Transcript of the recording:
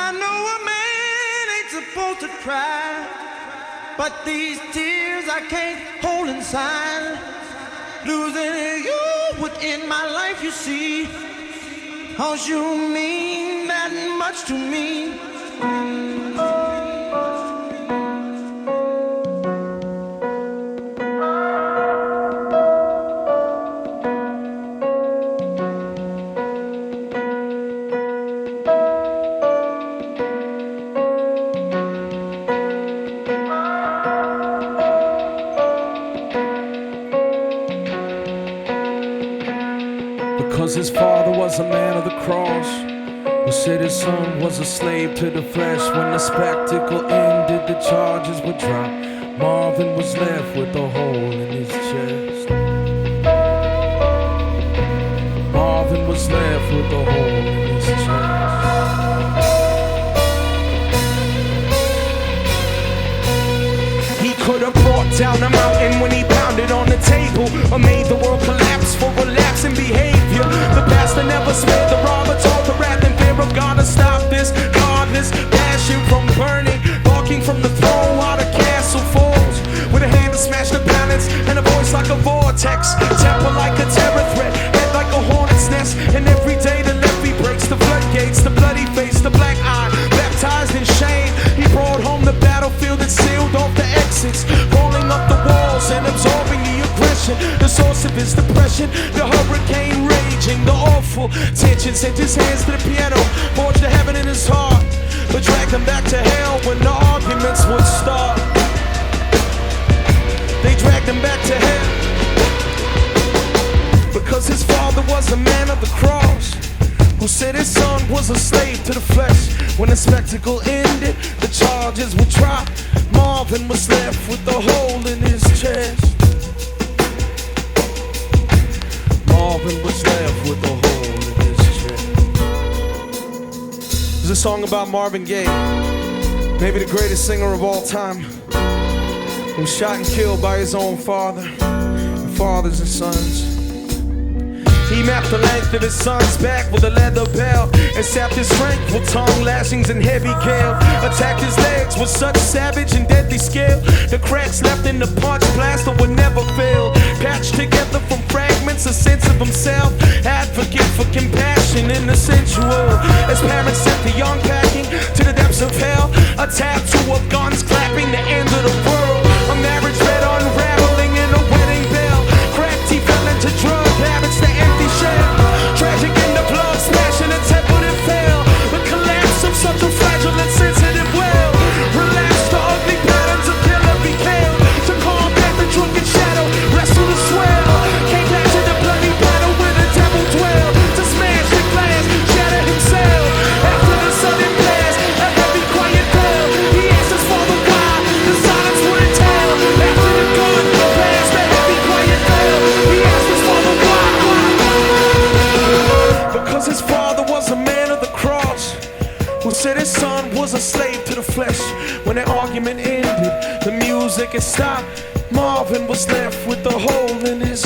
I know a man ain't supposed to cry, but these tears I can't hold inside. Losing you would end my life, you see, 'cause you mean that much to me. Because his father was a man of the cross, who said his son was a slave to the flesh. When the spectacle ended, the charges were dropped. Marvin was left with a hole in his chest. Marvin was left with a hole in his chest. He could have brought down a mountain when he pounded on the table, or made the world collapse for relapsing behavior. The pastor never spared the robber, told the wrath and fear of God to stop this godless passion from burning, barking from the throne while the castle falls. With a hand to smash the balance and a voice like a vortex, temper like a terror threat, head like a hornet's nest. And every day the levee breaks the floodgates, the bloody face, the black eye, baptized in shame. He brought home the battlefield and sealed off the exits, rolling up the walls and absorbing the aggression. The source of his depression, the hurricane raging, the awful tension. Sent his hands to the piano, forged the heaven in his heart, but dragged him back to hell when the arguments would start. They dragged him back to hell, because his father was a man of the cross, who said his son was a slave to the flesh. When the spectacle ended, the charges were dropped. Marvin was left with a hole in his chest. Marvin was left with a hole in his chest. There's a song about Marvin Gaye, maybe the greatest singer of all time, who was shot and killed by his own father, and fathers and sons. He mapped the length of his son's back with a leather belt, and sapped his strength with tongue lashings and heavy gale. Attacked his legs with such savage and deadly skill, the cracks left in the punch plaster would never fail. Patched together from fragments, a sense of himself, advocate for compassion in the sensual. As parents sent the young packing to the depths of hell, a tattoo of guns clapping the end of the world. A marriage bed unraveling in a wedding bell. Cracked, he fell into drug habits, the empty shell. Tragic in the blood, smashing a temple that fell. The collapse of such a fragile and sensitive well. Relaxed the ugly patterns of killer became, to combat the drunken shadow, wrestle the swell. Came back to the bloody battle where the devil dwelled, to smash the glass, shatter himself. After the sudden blast, a heavy quiet fell. He asked his father why, the silence wouldn't tell. After the gun blast, the heavy quiet fell. He asked his father why. Because his father was a man of the cross, who said his son was a slave to the flesh. When the argument ended, the music had stopped. Marvin was left with a hole in his